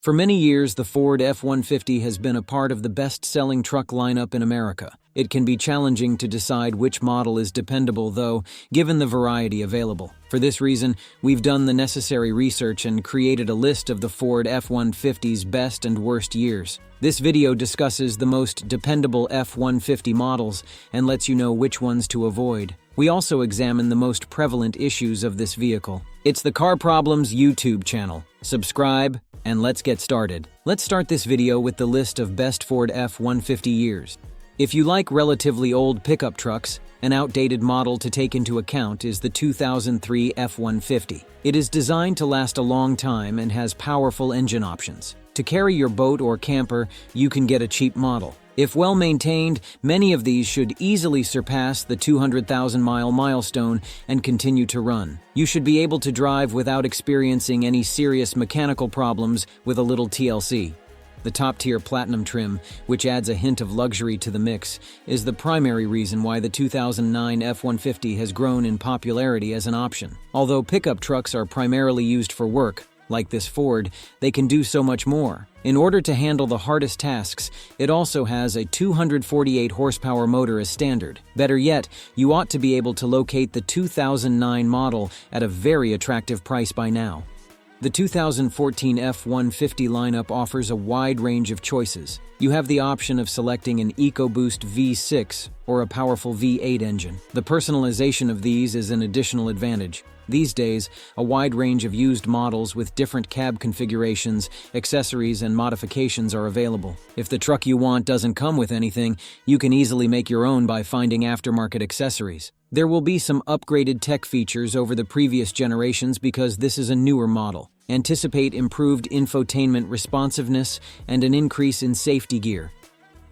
For many years, the Ford F-150 has been a part of the best-selling truck lineup in America. It can be challenging to decide which model is dependable, though, given the variety available. For this reason, we've done the necessary research and created a list of the Ford F-150's best and worst years. This video discusses the most dependable F-150 models and lets you know which ones to avoid. We also examine the most prevalent issues of this vehicle. It's the Car Problems YouTube channel. Subscribe, and let's get started. Let's start this video with the list of best Ford F-150 years. If you like relatively old pickup trucks, an outdated model to take into account is the 2003 F-150. It is designed to last a long time and has powerful engine options. To carry your boat or camper, you can get a cheap model. If well maintained, many of these should easily surpass the 200,000-mile milestone and continue to run. You should be able to drive without experiencing any serious mechanical problems with a little TLC. The top-tier Platinum trim, which adds a hint of luxury to the mix, is the primary reason why the 2009 F-150 has grown in popularity as an option. Although pickup trucks are primarily used for work, like this Ford, they can do so much more. In order to handle the hardest tasks, it also has a 248 horsepower motor as standard. Better yet, you ought to be able to locate the 2009 model at a very attractive price by now. The 2014 F-150 lineup offers a wide range of choices. You have the option of selecting an EcoBoost V6 or a powerful V8 engine. The personalization of these is an additional advantage. These days, a wide range of used models with different cab configurations, accessories, and modifications are available. If the truck you want doesn't come with anything, you can easily make your own by finding aftermarket accessories. There will be some upgraded tech features over the previous generations because this is a newer model. Anticipate improved infotainment responsiveness and an increase in safety gear.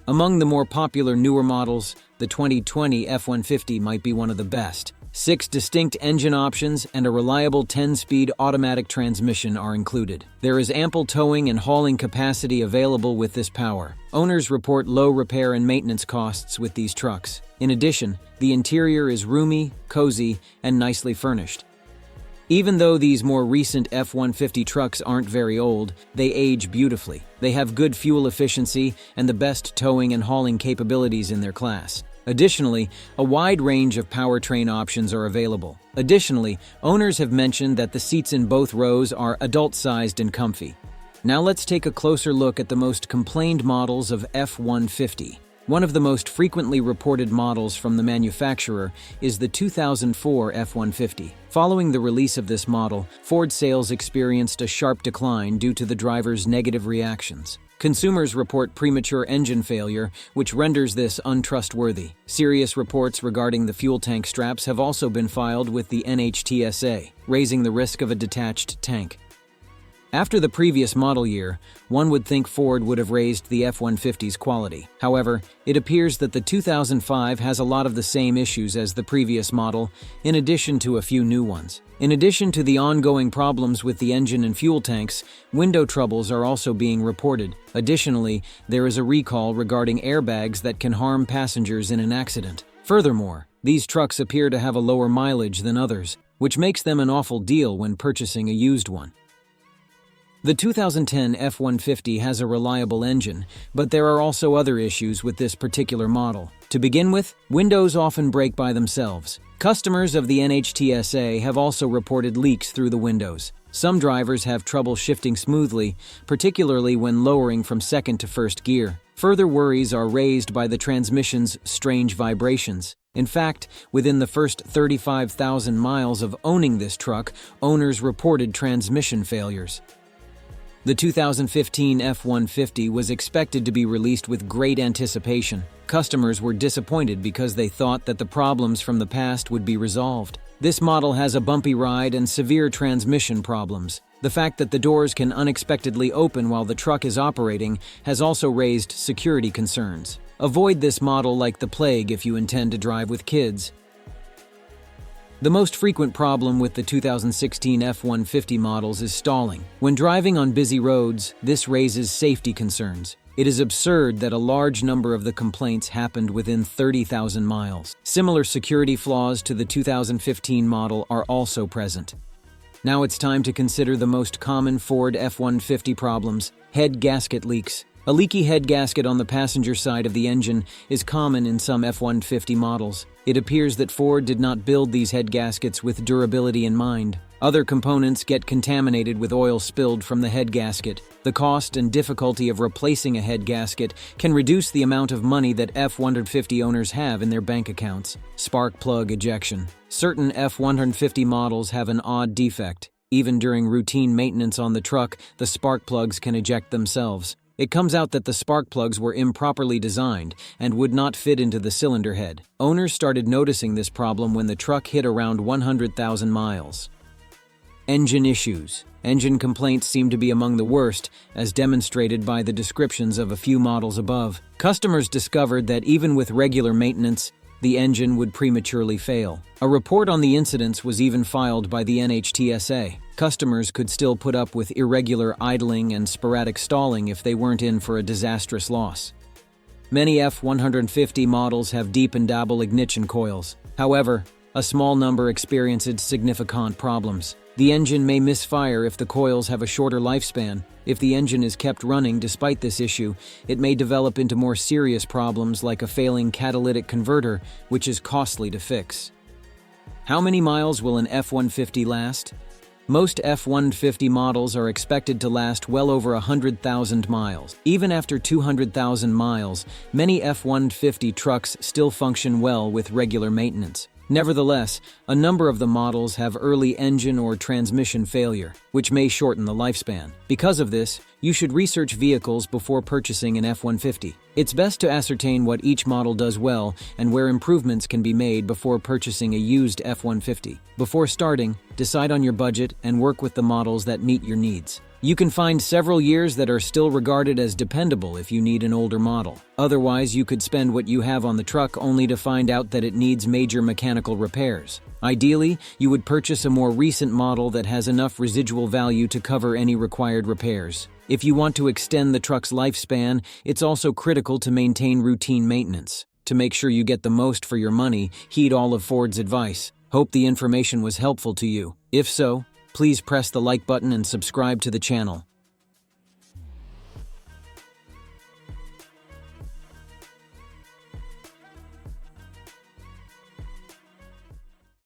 Among the more popular newer models, the 2020 F-150 might be one of the best. 6 distinct engine options and a reliable 10-speed automatic transmission are included. There is ample towing and hauling capacity available with this power. Owners report low repair and maintenance costs with these trucks. In addition, the interior is roomy, cozy, and nicely furnished. Even though these more recent F-150 trucks aren't very old, they age beautifully. They have good fuel efficiency and the best towing and hauling capabilities in their class. Additionally, a wide range of powertrain options are available. Additionally, owners have mentioned that the seats in both rows are adult-sized and comfy. Now let's take a closer look at the most complained models of F-150. One of the most frequently reported models from the manufacturer is the 2004 F-150. Following the release of this model, Ford sales experienced a sharp decline due to the driver's negative reactions. Consumers report premature engine failure, which renders this untrustworthy. Serious reports regarding the fuel tank straps have also been filed with the NHTSA, raising the risk of a detached tank. After the previous model year, one would think Ford would have raised the F-150's quality. However, it appears that the 2005 has a lot of the same issues as the previous model, in addition to a few new ones. In addition to the ongoing problems with the engine and fuel tanks, window troubles are also being reported. Additionally, there is a recall regarding airbags that can harm passengers in an accident. Furthermore, these trucks appear to have a lower mileage than others, which makes them an awful deal when purchasing a used one. The 2010 F-150 has a reliable engine, but there are also other issues with this particular model. To begin with, windows often break by themselves. Customers of the NHTSA have also reported leaks through the windows. Some drivers have trouble shifting smoothly, particularly when lowering from second to first gear. Further worries are raised by the transmission's strange vibrations. In fact, within the first 35,000 miles of owning this truck, owners reported transmission failures. The 2015 F-150 was expected to be released with great anticipation. Customers were disappointed because they thought that the problems from the past would be resolved. This model has a bumpy ride and severe transmission problems. The fact that the doors can unexpectedly open while the truck is operating has also raised security concerns. Avoid this model like the plague if you intend to drive with kids. The most frequent problem with the 2016 F-150 models is stalling. When driving on busy roads, this raises safety concerns. It is absurd that a large number of the complaints happened within 30,000 miles. Similar security flaws to the 2015 model are also present. Now it's time to consider the most common Ford F-150 problems: head gasket leaks. A leaky head gasket on the passenger side of the engine is common in some F-150 models. It appears that Ford did not build these head gaskets with durability in mind. Other components get contaminated with oil spilled from the head gasket. The cost and difficulty of replacing a head gasket can reduce the amount of money that F-150 owners have in their bank accounts. Spark plug ejection. Certain F-150 models have an odd defect. Even during routine maintenance on the truck, the spark plugs can eject themselves. It comes out that the spark plugs were improperly designed and would not fit into the cylinder head. Owners started noticing this problem when the truck hit around 100,000 miles. Engine issues. Engine complaints seem to be among the worst, as demonstrated by the descriptions of a few models above. Customers discovered that even with regular maintenance, the engine would prematurely fail. A report on the incidents was even filed by the NHTSA. Customers could still put up with irregular idling and sporadic stalling if they weren't in for a disastrous loss. Many F-150 models have deep and double ignition coils. However, a small number experiences significant problems. The engine may misfire if the coils have a shorter lifespan. If the engine is kept running despite this issue, it may develop into more serious problems like a failing catalytic converter, which is costly to fix. How many miles will an F-150 last? Most F-150 models are expected to last well over 100,000 miles. Even after 200,000 miles, many F-150 trucks still function well with regular maintenance. Nevertheless, a number of the models have early engine or transmission failure, which may shorten the lifespan. Because of this, you should research vehicles before purchasing an F-150. It's best to ascertain what each model does well and where improvements can be made before purchasing a used F-150. Before starting, decide on your budget and work with the models that meet your needs. You can find several years that are still regarded as dependable if you need an older model. Otherwise, you could spend what you have on the truck only to find out that it needs major mechanical repairs. Ideally, you would purchase a more recent model that has enough residual value to cover any required repairs. If you want to extend the truck's lifespan, it's also critical to maintain routine maintenance. To make sure you get the most for your money, heed all of Ford's advice. Hope the information was helpful to you. If so, please press the like button and subscribe to the channel.